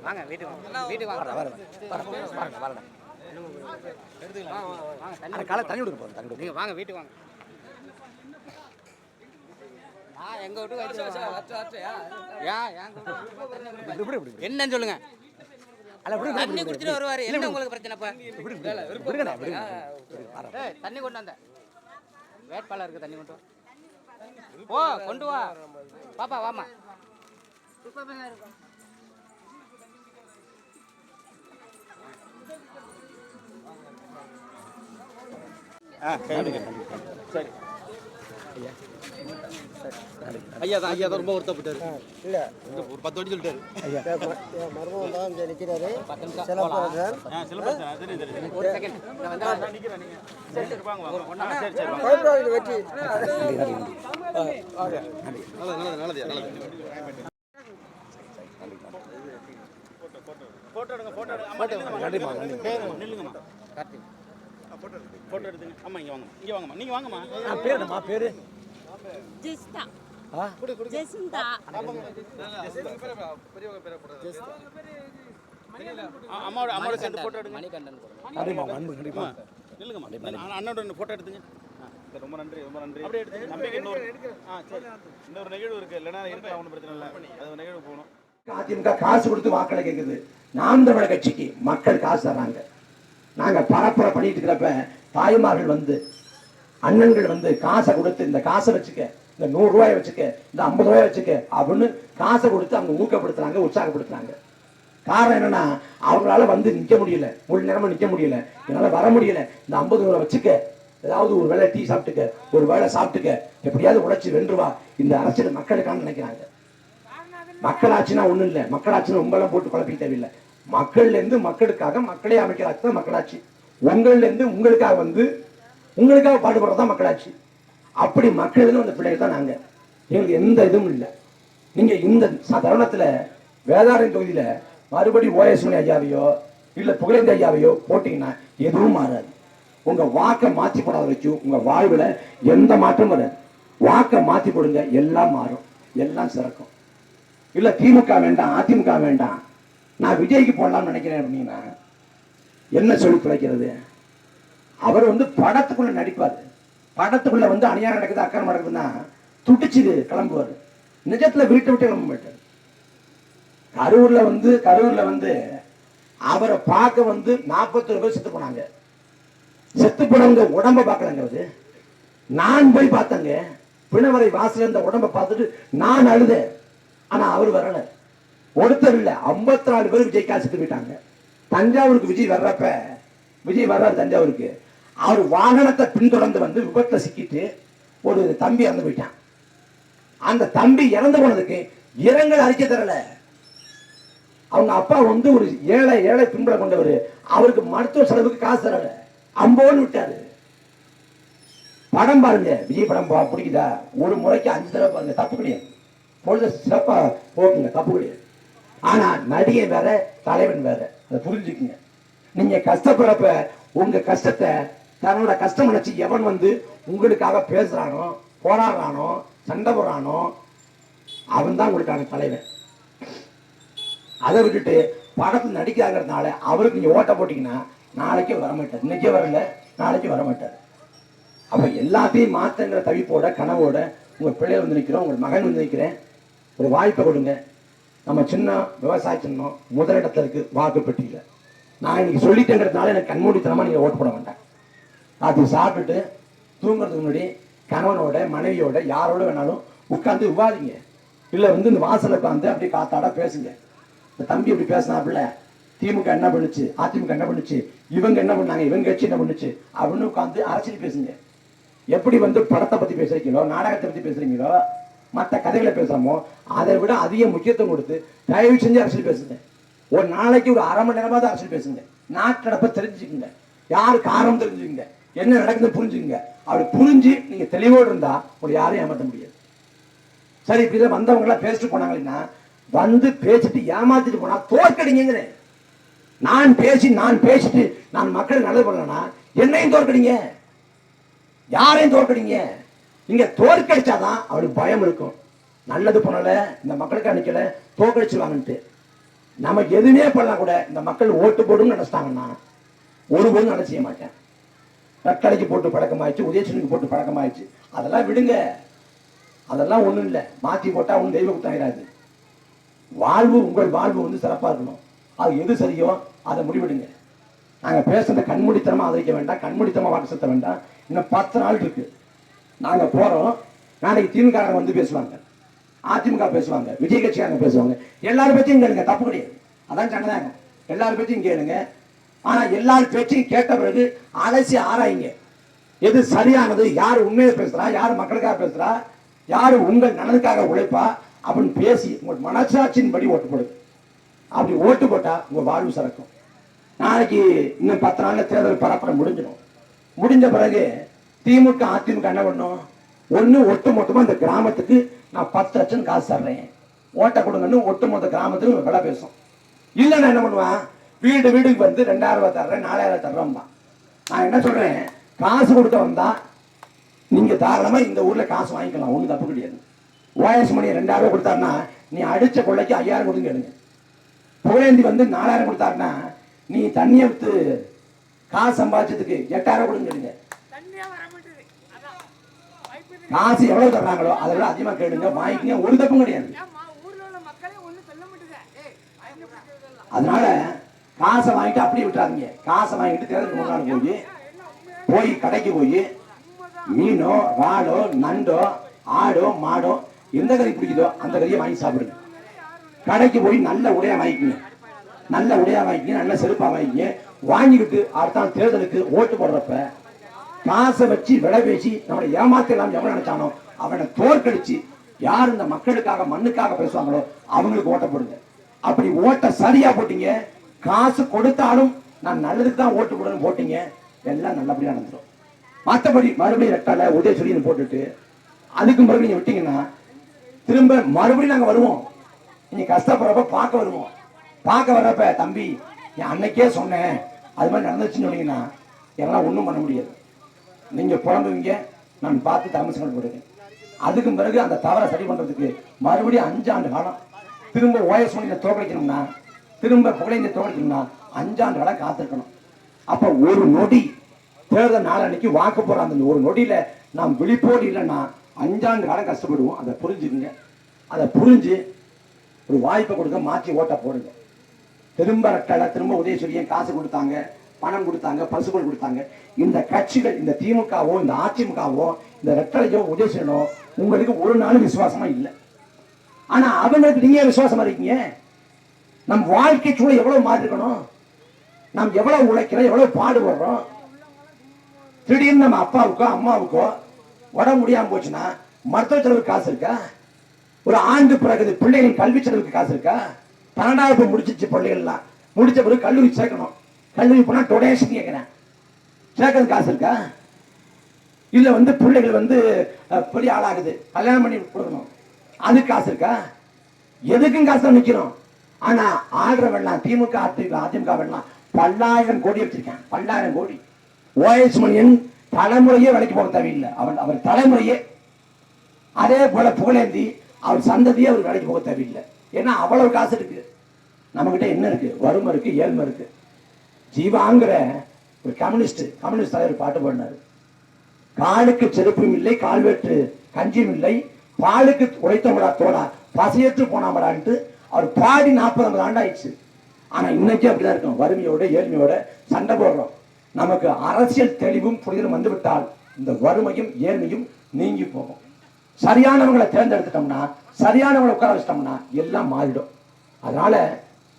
வாங்க வீட்டுக்கு வாங்க தண்ணி விடுங்க தண்ணி நீங்கள் வாங்க வீட்டுக்கு வாங்க. எங்க வீட்டுக்கு என்னன்னு சொல்லுங்க. தண்ணி குடிச்சிட்டு வருவாரு. என்ன உங்களுக்கு பிரச்சனைப்பா? தண்ணி கொண்டு வந்த வேட்பாளருக்கு தண்ணி கொண்டு வா. கொண்டு வா பாப்பா, வாமா. சரி ஐயா தான் ரொம்ப வருத்தப்பட்டாரு. இல்ல ஒரு 10 வாட்டி சொல்லிட்டாரு. மருமகன் தான் இங்கே நிற்கிறாரு. வெற்றி போட்டோ எடுங்க. போட்டோ எடுத்துங்க. அம்மா இங்க வாங்கம்மா. நீங்க வாங்கம்மா. பேருமா? பேரு ஜெசிதா. ஜெசிதா. அம்மாவோட சேர்ந்து போட்டோ எடுங்க. நில்லுங்கம்மா. அண்ணோட போட்டோ எடுத்துங்க. ரொம்ப நன்றி. அப்படியே எடுத்துங்க. நம்பிக்கை இன்னொரு நிகழ்வு இருக்கு. இல்லைன்னா இருக்கா, ஒன்றும் பிரச்சனை இல்லை. அது நிகழ்வு போகணும். அதிமுக காசு கொடுத்து வாக்களை கேட்குது. நாம் தமிழர் கட்சிக்கு மக்கள் காசு தர்றாங்க. நாங்க பரப்புரை பண்ணிட்டு இருக்கிறப்ப தாய்மார்கள் வந்து, அண்ணன்கள் வந்து காசை கொடுத்து, இந்த காசை வச்சுக்க, இந்த 100 ரூபாய் வச்சுக்க, இந்த 50 ரூபாய் வச்சுக்க அப்படின்னு காசை கொடுத்து அவங்க ஊக்கப்படுத்துறாங்க, உற்சாகப்படுத்துறாங்க. காரணம் என்னன்னா, அவங்களால வந்து நிக்க முடியல, முழு நேரமா நிக்க முடியல, என்னால வர முடியல, இந்த 50 ரூபாய் வச்சுக்க, ஏதாவது ஒரு வேளை டீ சாப்பிட்டுக்க, ஒரு வேளை சாப்பிட்டுக்க, எப்படியாவது உழைச்சி வென்றுவா. இந்த அரசியல் மக்களுக்கான நினைக்கிறாங்க. மக்களாட்சினா ஒண்ணும் இல்லை. மக்களாட்சின்னு உங்களெல்லாம் போட்டு குழப்பிக்க தேவையில்லை. மக்கள்ல இருந்து மக்களுக்காக மக்களே அமைக்கிறாச்சு தான் மக்களாட்சி. உங்கள்ல இருந்து உங்களுக்காக வந்து உங்களுக்காக பாடுபடுறதான் மக்களாட்சி. அப்படி மக்கள் அந்த பிள்ளைகள் தான் நாங்க. எங்களுக்கு எந்த இதுவும் இல்லை. நீங்க இந்த தருணத்துல வேதாரண்யம் தொகுதியில மறுபடி ஓஎஸ் ஐயாவையோ இல்ல புகழேந்தி ஐயாவையோ போட்டீங்கன்னா எதுவும் மாறாது. உங்க வாக்கை மாற்றி போடாத வரைக்கும் உங்க வாழ்வுல எந்த மாற்றம் வராது. வாக்கை மாற்றி போடுங்க, எல்லாம் மாறும், எல்லாம் சிறக்கும். இல்ல திமுக வேண்டாம், அதிமுக வேண்டாம், நான் விஜய்க்கு போடலாம்னு நினைக்கிறேன் அப்படின்னா என்ன சொல்லி பிழைக்கிறது? அவர் வந்து படத்துக்குள்ள நடிப்பாரு. படத்துக்குள்ள வந்து அநியாயம் நடக்குது, அக்கிரமம் நடக்குதுன்னா துடிச்சு கிளம்புவாரு. நிஜத்துல வீட்டை விட்டு கிளம்ப மாட்டார். கரூர்ல வந்து அவரை பார்க்க வந்து 41 பேர் செத்து போனாங்க. செத்து போனவங்க உடம்ப பார்க்கலங்க. அவரு நான் போய் பார்த்தேங்க. பிணவரை வாசல இந்த உடம்ப பார்த்துட்டு நான் அழுதேன். ஆனா அவர் வரல. ஒருத்தர் இல்ல, 54 பேர் விஜய்க்காக செத்து போயிட்டாங்க. தஞ்சாவூருக்கு விஜய் வர்றாரு தஞ்சாவூருக்கு. அவர் வாகனத்தை பின்தொடர்ந்து வந்து விபத்துல சிக்கிட்டு ஒரு தம்பி இறந்து போயிட்டான். அந்த தம்பி இறந்து போனதுக்கு இரங்கல் அறிக்கை தரல. அவங்க அப்பா வந்து ஒரு ஏழை பின்புல கொண்டவர். அவருக்கு மருத்துவ செலவுக்கு காசு தரல. அம்போன்னு விட்டாரு. படம் பாருங்க, விஜய் படம் பிடிக்குதா? ஒரு முறைக்கு 5 தடவை பாருங்க, தப்பு கிடையாது. பொழுது சிறப்பா போக்குங்க, தப்பு கிடையாது. ஆனா நடிகை வேற, தலைவன் வேற, அதை புரிஞ்சுக்குங்க. நீங்க கஷ்டப்படுறப்ப உங்க கஷ்டத்தை தன்னோட கஷ்டம் நினைச்சு எவன் வந்து உங்களுக்காக பேசுறானோ, போராடுறானோ, சண்டை போடுறானோ, அவன் தான் உங்களுக்கான தலைவன். அதை விட்டுட்டு படத்தில் நடிக்கிறாங்கிறதுனால அவருக்கு நீங்க ஓட்ட போட்டீங்கன்னா நாளைக்கே வரமாட்டார். இன்னைக்கே வரல, நாளைக்கு வரமாட்டார். அப்ப எல்லாத்தையும் மாற்றங்கிற தவிப்போட கனவோட உங்க பிள்ளைகள் வந்து நிற்கிறோம், உங்க மகன் வந்து நிற்கிறேன். ஒரு வாய்ப்பை கொடுங்க. நம்ம சின்ன விவசாய சின்னம் முதலிடத்துல இருக்கு வாக்குப்பட்டியில. நான் இன்னைக்கு சொல்லிட்டேங்கிறதுனால எனக்கு கண்மூடித்தனமா நீங்க ஓட்டு போட வேண்டாம். அது சாப்பிட்டுட்டு தூங்குறதுக்கு முன்னாடி கணவனோட மனைவியோட யாரோட வேணாலும் உட்காந்து விவாதிங்க. இல்ல வந்து இந்த வாசல உட்காந்து அப்படியே காத்தாட பேசுங்க. இந்த தம்பி அப்படி பேசினாப்புல, திமுக என்ன பண்ணுச்சு, அதிமுக என்ன பண்ணுச்சு, இவங்க என்ன பண்ணாங்க, இவங்க கட்சி என்ன பண்ணுச்சு அப்படின்னு உட்காந்து அரசியல் பேசுங்க. எப்படி வந்து படத்தை பத்தி பேசுறீங்களோ, நாடகத்தை பத்தி பேசுறீங்களோ, மற்ற கதைகளை பேசுறோமோ, அதை விட அதிக முக்கியத்துவம் கொடுத்து தயவு செஞ்சு அரசியல் பேசுங்க. ஒரு நாளைக்கு ஒரு அரை மணி நேரமாவது அரசியல் பேசுங்க. நாட்டு நடப்ப தெரிஞ்சுக்குங்க, யாரு காரணம் தெரிஞ்சுக்குங்க, என்ன நடக்குதுன்னு புரிஞ்சுக்குங்க. அப்படி புரிஞ்சு நீங்க தெளிவோடு இருந்தா உங்களை யாரையும் ஏமாற்ற முடியாது. சரி, இப்படி வந்தவங்க எல்லாம் பேசிட்டு போனாங்கன்னா வந்து பேசிட்டு ஏமாத்திட்டு போனா தோற்கடிங்கிறேன். நான் பேசிட்டு நான் மக்கள் நல்லது பண்ணலன்னா என்னையும் தோற்கடிங்க, யாரையும் தோற்கடிங்க. இங்க தோற்கடிச்சாதான் அவளுக்கு பயம் இருக்கும். நல்லது பண்ணல, இந்த மக்களுக்கு அன்னைக்கல தோற்கடிச்சுவாங்கன்ட்டு நமக்கு எதுவுமே பண்ணலாம் கூட இந்த மக்கள் ஓட்டு போடுன்னு நினைச்சிட்டாங்கன்னா ஒருபோதும் நினைச்ச மாட்டேன். ரக்கடைக்கு போட்டு பழக்கமாயிடுச்சு, உதயசனுக்கு போட்டு பழக்கமாயிடுச்சு. அதெல்லாம் விடுங்க, அதெல்லாம் ஒண்ணும் இல்லை. மாத்தி போட்டா ஒன்றும் தெய்வ குத்தாயிராது. வாழ்வு, உங்கள் வாழ்வு வந்து சிறப்பா இருக்கணும். அது எது சரியோ அதை முடிவெடுங்க. நாங்க பேசுறத கண்மூடித்தனமா ஆதரிக்க வேண்டாம், கண்மூடித்தனமா வாக்கு செலுத்த வேண்டாம். இன்னும் 10 நாள் இருக்கு. நாங்க போறோம். நாளைக்கு திமுக வந்து பேசுவாங்க, அதிமுக பேசுவாங்க, விஜய் கட்சிக்காரங்க பேசுவாங்க. எல்லாரும் பற்றியும் கேளுங்க, தப்பு கிடையாது. அதான் ஜனநாயகம். எல்லாரும் பற்றியும் கேளுங்க. ஆனா எல்லாரும் பேச்சையும் கேட்ட பிறகு அலசி ஆராய்ங்க. எது சரியானது, யாரு உண்மையை பேசுறா, யாரு மக்களுக்காக பேசுறா, யாரு உங்கள் நலனுக்காக உழைப்பா அப்படின்னு பேசி உங்கள் மனசாட்சியின் படி ஓட்டு போடுங்க. அப்படி ஓட்டு போட்டா உங்க வாழ்வு சிறக்கும். நாளைக்கு இன்னும் 10 நாள்ல தேர்தல் பரப்புரை முடிஞ்சிடும். முடிஞ்ச பிறகு திமுக அதிமுக என்ன பண்ணும்? ஒண்ணு ஒட்டு மொத்தமா இந்த கிராமத்துக்கு நான் 10 லட்சம் காசு தர்றேன், ஓட்ட கொடுங்கன்னு ஒட்டு மொத்த கிராமத்துக்கு விலை பேசும். இல்ல நான் என்ன பண்ணுவேன்? வீடு வீடுக்கு வந்து 2000 ரூபாய் தர்றேன், 4000 தர்றோம். நான் என்ன சொல்றேன்? காசு கொடுக்க வந்தா நீங்க தாராளமா இந்த ஊர்ல காசு வாங்கிக்கலாம், ஒண்ணு தப்பு கிடையாது. ஓஎஸ் மணி 2000 ரூபாய் கொடுத்தாருன்னா நீ அடிச்ச கொள்ளைக்கு 5000 கொடுங்க எடுங்க. புகழேந்தி வந்து 4000 கொடுத்தாருன்னா நீ தண்ணியை விட்டு காசு சம்பாதிச்சதுக்கு 8000 கொடுங்க எடுங்க. காசு எவ்வளவு தர்றாங்களோ அதை விட அதிகமா கேளுங்க, வாங்கிக்கங்க, ஒரு தப்பும் கிடையாது. அதனால காசை வாங்கிட்டு அப்படியே விட்டுறாதீங்க. காசை வாங்கிட்டு தேர்தலுக்கு முன்னாடி போய் கடைக்கு போய் மீனோ வாடோ நண்டோ ஆடோ மாடோ எந்த கறி பிடிக்குதோ அந்த கறியை வாங்கி சாப்பிடுங்க. கடைக்கு போய் நல்ல உடையா வாங்கிக்கங்க, நல்ல உடையா வாங்கிக்கங்க, நல்ல செருப்பா வாங்கிக்கங்க. வாங்கிக்கிட்டு அடுத்த தேர்தலுக்கு ஓட்டு போடுறப்ப காசை வச்சு விலை பேசி நம்மளை ஏமாத்தலாம் எவன் நினைச்சானோ அவனை தோற்கடிச்சு யார் இந்த மக்களுக்காக மண்ணுக்காக பேசுவாங்களோ அவங்களுக்கு ஓட்ட போடுங்க. அப்படி ஓட்ட சரியா போட்டீங்க, காசு கொடுத்தாலும் நான் நல்லதுக்கு தான் ஓட்டு போடணும் போட்டீங்க, எல்லாம் நல்லபடியா நடந்துடும். மற்றபடி மறுபடியும் ரெட்டால உதயசூரியன் போட்டுட்டு அதுக்கு மறுபடியும் நீங்க விட்டீங்கன்னா திரும்ப மறுபடியும் நாங்க வருவோம். நீங்க கஷ்டப்படுறப்ப பார்க்க வருவோம். பார்க்க வர்றப்ப தம்பி நீ அன்னைக்கே சொன்னேன் அது மாதிரி நடந்துச்சுன்னு சொன்னீங்கன்னா எல்லாம் ஒன்றும் பண்ண முடியாது. நீங்க புலம்புவீங்க, நான் பார்த்து தர்மசங்கடம் போடுவேன். அதுக்கு பிறகு அந்த தவறை சரி பண்றதுக்கு மறுபடியும் 5 ஆண்டு காலம் திரும்ப ஓஎஸ் மணியில தோக்கடிக்கணும்னா, திரும்ப புகழேந்தி தோக்கடிக்கணும்னா 5 ஆண்டு காலம் காத்திருக்கணும். அப்ப ஒரு நொடி தேர்தல் நாள் அன்னைக்கு வாக்கு போற அந்த ஒரு நொடியில நாம் விழிப்போடு இல்லைன்னா 5 ஆண்டு காலம் கஷ்டப்படுவோம். அதை புரிஞ்சுக்குங்க. அதை புரிஞ்சு ஒரு வாய்ப்பை கொடுக்க, மாற்றி ஓட்ட போடுங்க. திரும்ப ரெட்டலை, திரும்ப உதயசூரியன் காசு கொடுத்தாங்க, பணம் கொடுத்தாங்க, பசுக்கள் கொடுத்தாங்க. இந்த கட்சிகள், இந்த திமுகவோ இந்த அதிமுகவோ இந்த ரெட்டலையோ உதயசூரியனோ உங்களுக்கு ஒரு நாளும் விசுவாசமா இல்லை. ஆனா அவங்களுக்கு நீங்க விசுவாசமா இருக்கீங்க. நம் வாழ்க்கை சூழல் எவ்வளவு மாறி இருக்கணும், நாம் எவ்வளவு உழைக்கிறோம், எவ்வளவு பாடுபடுறோம். திடீர்னு நம்ம அப்பாவுக்கோ அம்மாவுக்கோ உடம்பு முடியாம போச்சுன்னா மருத்துவ செலவுக்கு காசு இருக்கா? ஒரு ஆண்டு பிறகு பிள்ளைகளின் கல்வி செலவுக்கு காசு இருக்கா? 12வது முடிச்சிச்சு பிள்ளைகள்லாம், முடிச்ச பிறகு கல்லூரி சேர்க்கணும். கல்லூரி போனா டொனேஷன் கேட்கிறேன், சேர்க்கறது காசு இருக்கா? இல்ல வந்து பிள்ளைகள் வந்து பெரிய ஆளாகுது, கல்யாணம் பண்ணி கொடுக்கணும், அதுக்கு காசு இருக்கா? எதுக்கும் காசு தான் நிக்கிறோம். ஆனா ஆடுற வெள்ளம் திமுக அதிமுக வெள்ளம் 10,000 கோடி வச்சிருக்கேன், 10,000 கோடி. ஓஎஸ் மணியன் தலைமுறையே வேலைக்கு போக தேவையில்லை, அவர் தலைமுறையே. அதே போல புகழேந்தி அவர் சந்ததியே அவர் வேலைக்கு போக தேவையில்லை. ஏன்னா அவ்வளவு காசு இருக்கு. நம்ம கிட்ட என்ன இருக்கு? வறுமை இருக்கு, ஏழ்மை இருக்கு. ஜீவாங்கிற ஒரு கம்யூனிஸ்ட் தலைவர் பாட்டு பாடினாரு. காலுக்கு செருப்பும் இல்லை, கால்வெட்டு கஞ்சியும் இல்லை, பாலுக்கு உழைத்தவடா தோடா பசியற்று போனாமடான்ட்டு அவர் பாடி 40-50 ஆண்டு ஆயிடுச்சு. ஆனா இன்னைக்கு அப்படிதான் இருக்கும். வறுமையோட ஏழ்மையோட சண்டை போடுறோம். நமக்கு அரசியல் தெளிவும் புரிதலும் வந்துவிட்டால் இந்த வறுமையும் ஏழ்மையும் நீங்கி போகும். சரியானவங்களை தேர்ந்தெடுத்துட்டோம்னா, சரியானவங்களை உட்கார வச்சிட்டோம்னா எல்லாம் மாறிடும். அதனால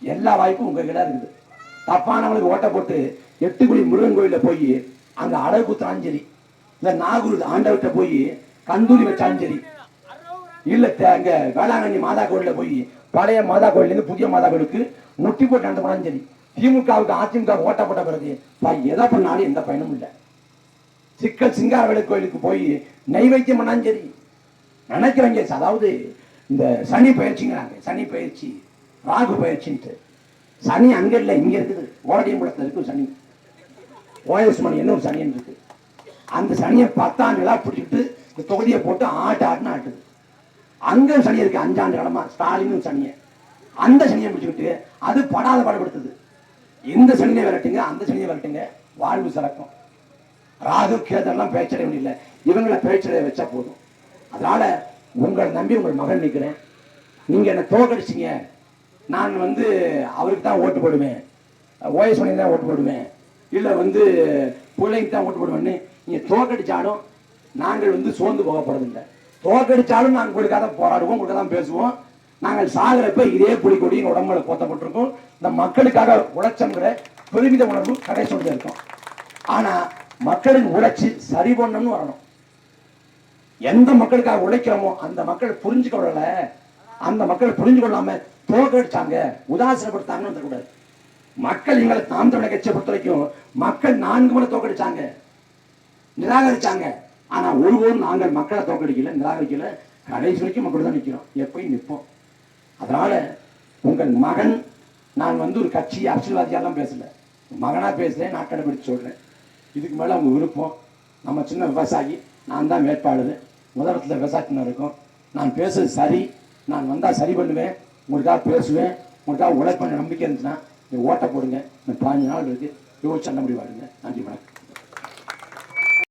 எல்லா வாய்ப்பும் உங்ககிட்ட இருக்குது. தப்பானவங்களுக்கு ஓட்ட போட்டு 8குழி முருகன் கோயில போய் அங்க அடகு குத்துறாலும் சரி, இந்த நாகூர் ஆண்டவர்கிட்ட போய் கந்தூரி வச்சாலும் சரி, இல்ல அங்க வேளாங்கண்ணி மாதா கோயில போய் பழைய மாதா கோயில இருந்து புதிய மாதா கோயிலுக்கு முட்டி போட்டு நடந்து போனாலும் சரி, திமுகவுக்கு அதிமுக ஓட்ட போட்ட பிறகு எதை பண்ணாலும் எந்த பயனும் இல்லை. சிக்கல் சிங்காரவேலு கோயிலுக்கு போய் நைவேத்தியம் பண்ணாலும் சரி நினைக்கிறவங்க. அதாவது இந்த சனி பயிற்சிங்கிறாங்க, சனி பயிற்சி ராகு பயிற்சின்ட்டு. சனி அங்க இல்லை, இங்க இருக்குது. ஓரடியம்புலத்தில் இருக்கு சனி. ஓஎஸ் மணி என்ன ஒரு சனி இருக்கு. அந்த சனியை 10 ஆண்டுகளா பிடிச்சிட்டு இந்த தொகுதியை போட்டு ஆட்டுன்னு ஆட்டுது. அங்க சனி இருக்கு 5 ஆண்டு காலமா ஸ்டாலின் சனியை, அந்த சனியை முடிச்சுக்கிட்டு அது படாத பாடுபடுத்துது. இந்த சனியை விரட்டுங்க, அந்த சனியை விரட்டுங்க, வாழ்வு சிறக்கும். ராகு கேதெல்லாம் பேச்சடைய முடியல, இவங்களை பேச்சடைய வச்சா போதும். அதனால உங்களை நம்பி உங்கள் மகன் நிற்கிறேன். நீங்க என்ன தோக்கடிச்சிங்க, நான் அவருக்கு தான் ஓட்டு போடுவேன், ஓஎஸ் தான் ஓட்டு போடுவேன், இல்லை பிள்ளைக்கு தான் ஓட்டு போடுவேன்னு நீங்க தோக்கடிச்சாலும் நாங்கள் சோர்ந்து போகப்படுறதில்லை. தோக்கடிச்சாலும் நாங்கள் உங்களுக்காக தான் போராடுவோம், உங்களுக்காக தான் பேசுவோம். நாங்கள் சாகிறப்ப இதே புலிக்கொடி எங்கள் உடம்புல போத்தப்பட்டிருக்கோம். இந்த மக்களுக்காக உழைச்சங்கிற பெருமித உணர்வு கடைசி இருக்கும். ஆனா மக்களின் உழைச்சி சரி பண்ணணும்னு வரணும். எந்த மக்களுக்காக உழைக்கிறோமோ அந்த மக்கள் புரிஞ்சு கொள்ளல, அந்த மக்கள் புரிஞ்சு கொள்ளாம தோக்கடிச்சாங்க, உதாசீனப்படுத்தாங்கன்னு சொல்லக்கூடாது. மக்கள் எங்களை நாம் தமிழர் கட்சியை பொறுத்த வரைக்கும் மக்கள் 4 முறை தோக்கடிச்சாங்க, நிராகரிச்சாங்க. ஆனா ஒருபோதும் நாங்கள் மக்களை தோக்கடிக்கல, நிராகரிக்கல. கடைசி வரைக்கும் மக்கள் தான் நிற்கிறோம், எப்பயும் நிற்போம். அதனால உங்கள் மகன், நான் ஒரு கட்சி அரசியல்வாதியெல்லாம் பேசல, மகனா பேசுறேன், நாட்டை பிடிச்சு சொல்றேன். இதுக்கு மேல அவங்க விருப்பம். நம்ம சின்ன விவசாயி, நான் தான் வேட்பாளர், முதலத்தில் விவசாயத்தினர் இருக்கும். நான் பேசுறது சரி, நான் வந்தா சரி பண்ணுவேன், உங்களுக்காக பேசுவேன், உங்களுக்காக உழைப்ப நம்பிக்கை இருந்துச்சுன்னா நீ ஓட்ட போடுங்க. 15 நாள் இருக்கு, யோசிச்சு அந்த முடிவாடுங்க. நன்றி, வணக்கம்.